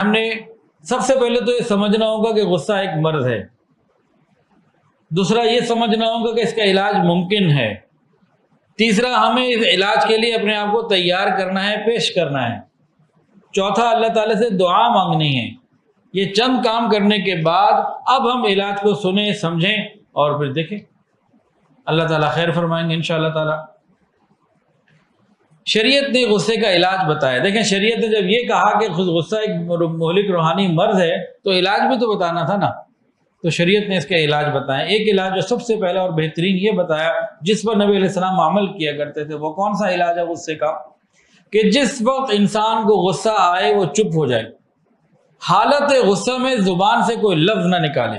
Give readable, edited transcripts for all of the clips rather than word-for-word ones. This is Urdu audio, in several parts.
ہم نے سب سے پہلے تو یہ سمجھنا ہوگا کہ غصہ ایک مرض ہے. دوسرا یہ سمجھنا ہوگا کہ اس کا علاج ممکن ہے. تیسرا ہمیں اس علاج کے لیے اپنے آپ کو تیار کرنا ہے، پیش کرنا ہے. چوتھا اللہ تعالیٰ سے دعا مانگنی ہے. یہ چند کام کرنے کے بعد اب ہم علاج کو سنیں، سمجھیں اور پھر دیکھیں. اللہ تعالیٰ خیر فرمائیں گے انشاءاللہ تعالیٰ. شریعت نے غصے کا علاج بتایا. دیکھیں شریعت نے جب یہ کہا کہ غصہ ایک مہلک روحانی مرض ہے تو علاج بھی تو بتانا تھا نا. تو شریعت نے اس کا علاج بتایا. ایک علاج جو سب سے پہلا اور بہترین یہ بتایا جس پر نبی علیہ السلام عمل کیا کرتے تھے، وہ کون سا علاج ہے غصے کا؟ کہ جس وقت انسان کو غصہ آئے وہ چپ ہو جائے. حالت غصہ میں زبان سے کوئی لفظ نہ نکالے.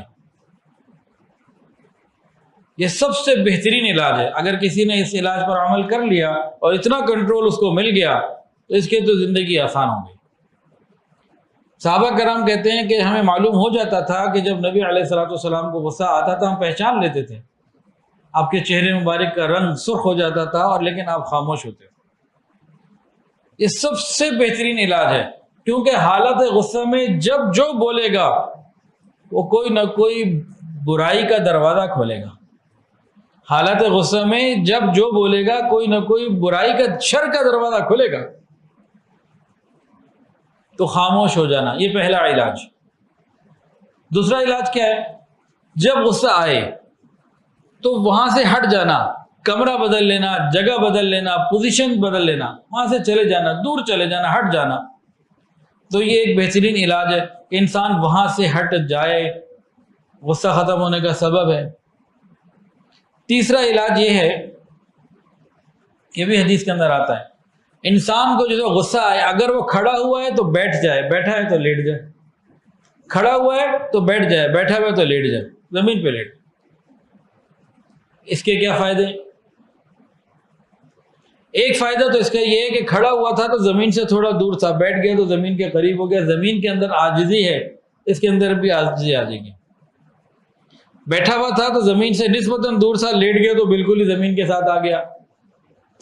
یہ سب سے بہترین علاج ہے. اگر کسی نے اس علاج پر عمل کر لیا اور اتنا کنٹرول اس کو مل گیا تو اس کے تو زندگی آسان ہو گئی. صحابہ کرام کہتے ہیں کہ ہمیں معلوم ہو جاتا تھا کہ جب نبی علیہ الصلوۃ والسلام کو غصہ آتا تھا ہم پہچان لیتے تھے. آپ کے چہرے مبارک کا رنگ سرخ ہو جاتا تھا اور لیکن آپ خاموش ہوتے. یہ سب سے بہترین علاج ہے، کیونکہ حالت غصہ میں جب جو بولے گا وہ کوئی نہ کوئی برائی کا دروازہ کھولے گا. حالت غصہ میں جب جو بولے گا کوئی نہ کوئی برائی کا، شر کا دروازہ کھلے گا. تو خاموش ہو جانا، یہ پہلا علاج. دوسرا علاج کیا ہے؟ جب غصہ آئے تو وہاں سے ہٹ جانا، کمرہ بدل لینا، جگہ بدل لینا، پوزیشن بدل لینا، وہاں سے چلے جانا، دور چلے جانا، ہٹ جانا. تو یہ ایک بہترین علاج ہے کہ انسان وہاں سے ہٹ جائے. غصہ ختم ہونے کا سبب ہے. تیسرا علاج یہ ہے، یہ بھی حدیث کے اندر آتا ہے، انسان کو جو غصہ آئے اگر وہ کھڑا ہوا ہے تو بیٹھ جائے، بیٹھا ہے تو لیٹ جائے. کھڑا ہوا ہے تو بیٹھ جائے، بیٹھا ہوا ہے تو لیٹ جائے، زمین پہ لیٹ. اس کے کیا فائدے؟ ایک فائدہ تو اس کا یہ ہے کہ کھڑا ہوا تھا تو زمین سے تھوڑا دور تھا، بیٹھ گیا تو زمین کے قریب ہو گیا. زمین کے اندر عاجزی ہے، اس کے اندر بھی عاجزی آ جائے گی. بیٹھا ہوا تھا تو زمین سے نسبتاً دور تھا، لیٹ گیا تو بالکل ہی زمین کے ساتھ آ گیا.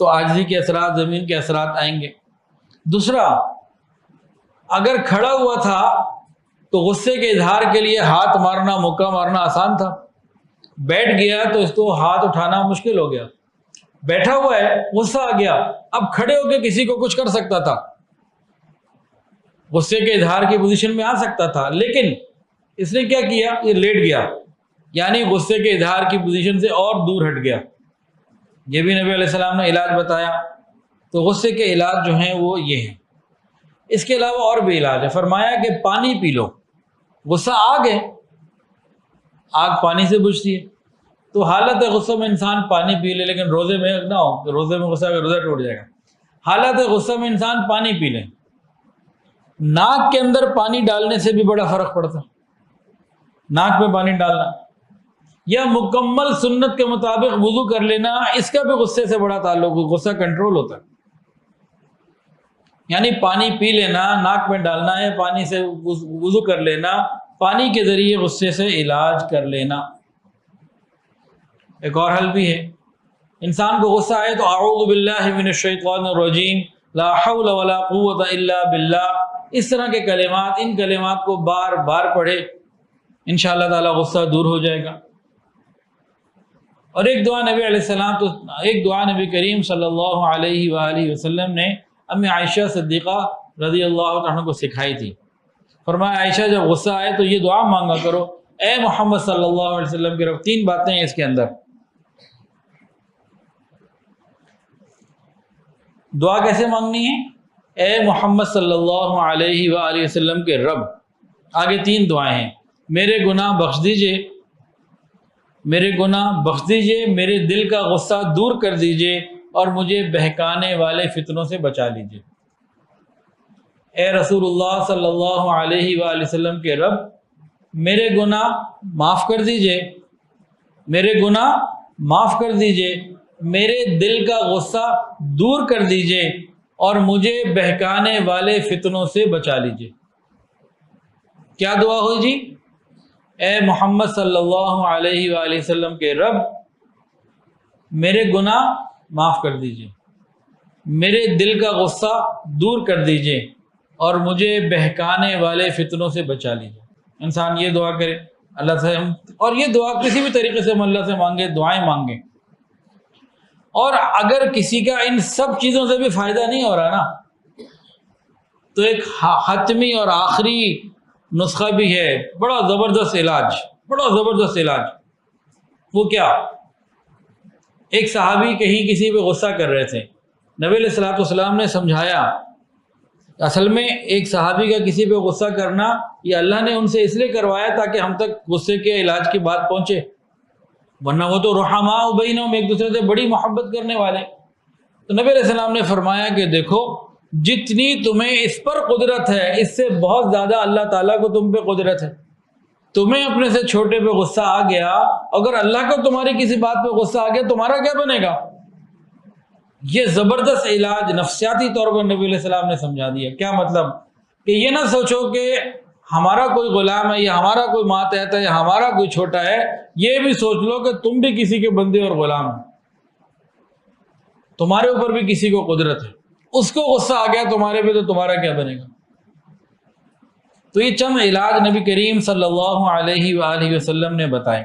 تو عاجزی کے اثرات، زمین کے اثرات آئیں گے. دوسرا، اگر کھڑا ہوا تھا تو غصے کے اظہار کے لیے ہاتھ مارنا، مکہ مارنا آسان تھا. بیٹھ گیا تو اس کو ہاتھ اٹھانا مشکل ہو گیا. بیٹھا ہوا ہے، غصہ آ گیا، اب کھڑے ہو کے کسی کو کچھ کر سکتا تھا، غصے کے اظہار کی پوزیشن میں آ سکتا تھا، لیکن اس نے کیا کیا؟ یہ لیٹ گیا، یعنی غصے کے اظہار کی پوزیشن سے اور دور ہٹ گیا. یہ بھی نبی علیہ السلام نے علاج بتایا. تو غصے کے علاج جو ہیں وہ یہ ہیں. اس کے علاوہ اور بھی علاج ہے. فرمایا کہ پانی پی لو. غصہ آگ ہے، آگ پانی سے بجھتی ہے. تو حالت غصہ میں انسان پانی پی لے، لیکن روزے میں نہ ہو کہ روزے میں غصہ کا روزہ ٹوٹ جائے گا. حالت غصہ میں انسان پانی پی لے. ناک کے اندر پانی ڈالنے سے بھی بڑا فرق پڑتا ہے. ناک میں پانی ڈالنا یا مکمل سنت کے مطابق وضو کر لینا، اس کا بھی غصے سے بڑا تعلق ہے. غصہ کنٹرول ہوتا ہے. یعنی پانی پی لینا، ناک میں ڈالنا ہے، پانی سے وضو کر لینا، پانی کے ذریعے غصے سے علاج کر لینا. ایک اور حل بھی ہے. انسان کو غصہ آئے تو اعوذ باللہ من الشیطان الرجیم، لا حول ولا قوت الا باللہ، اس طرح کے کلمات، ان کلمات کو بار بار پڑھے، انشاءاللہ تعالی غصہ دور ہو جائے گا. اور ایک دعا نبی علیہ السلام، تو ایک دعا نبی کریم صلی اللہ علیہ وآلہ وسلم نے امی عائشہ صدیقہ رضی اللہ عنہ کو سکھائی تھی. فرمایا عائشہ جب غصہ آئے تو یہ دعا مانگا کرو، اے محمد صلی اللہ علیہ وسلم کی رب. 3 باتیں ہیں اس کے اندر. دعا کیسے مانگنی ہے؟ اے محمد صلی اللہ علیہ وآلہ وسلم کے رب. آگے 3 دعائیں ہیں. میرے گناہ بخش دیجئے، میرے گناہ بخش دیجئے، میرے دل کا غصہ دور کر دیجئے اور مجھے بہکانے والے فتنوں سے بچا لیجئے. اے رسول اللہ صلی اللہ علیہ وآلہ وسلم کے رب، میرے گناہ معاف کر دیجئے، میرے گناہ معاف کر دیجئے، میرے دل کا غصہ دور کر دیجئے اور مجھے بہکانے والے فتنوں سے بچا لیجئے. کیا دعا ہوئی جی؟ اے محمد صلی اللہ علیہ وآلہ وسلم کے رب، میرے گناہ معاف کر دیجئے، میرے دل کا غصہ دور کر دیجئے اور مجھے بہکانے والے فتنوں سے بچا لیجیے۔ انسان یہ دعا کرے اللہ سے، اور یہ دعا کسی بھی طریقے سے ہم اللہ سے مانگے، دعائیں مانگیں، اور اگر کسی کا ان سب چیزوں سے بھی فائدہ نہیں ہو رہا نا، تو ایک حتمی اور آخری نسخہ بھی ہے، بڑا زبردست علاج، بڑا زبردست علاج۔ وہ کیا؟ ایک صحابی کہیں کسی پہ غصہ کر رہے تھے، نبی علیہ الصلوۃ والسلام نے سمجھایا، اصل میں ایک صحابی کا کسی پہ غصہ کرنا یہ اللہ نے ان سے اس لیے کروایا تاکہ ہم تک غصے کے علاج کی بات پہنچے، ورنہ وہ تو رحماء بینہم، ایک دوسرے سے بڑی محبت کرنے والے۔ تو نبی علیہ السلام نے فرمایا کہ دیکھو، جتنی تمہیں اس پر قدرت ہے اس سے بہت زیادہ اللہ تعالیٰ کو تم پہ قدرت ہے۔ تمہیں اپنے سے چھوٹے پہ غصہ آ گیا، اگر اللہ کو تمہاری کسی بات پہ غصہ آ گیا تمہارا کیا بنے گا؟ یہ زبردست علاج نفسیاتی طور پر نبی علیہ السلام نے سمجھا دیا۔ کیا مطلب؟ کہ یہ نہ سوچو کہ ہمارا کوئی غلام ہے یا ہمارا کوئی ماتحت ہے یا ہمارا کوئی چھوٹا ہے، یہ بھی سوچ لو کہ تم بھی کسی کے بندے اور غلام ہو، تمہارے اوپر بھی کسی کو قدرت ہے، اس کو غصہ آ گیا تمہارے پہ تو تمہارا کیا بنے گا؟ تو یہ چند علاج نبی کریم صلی اللہ علیہ وآلہ وسلم نے بتائے۔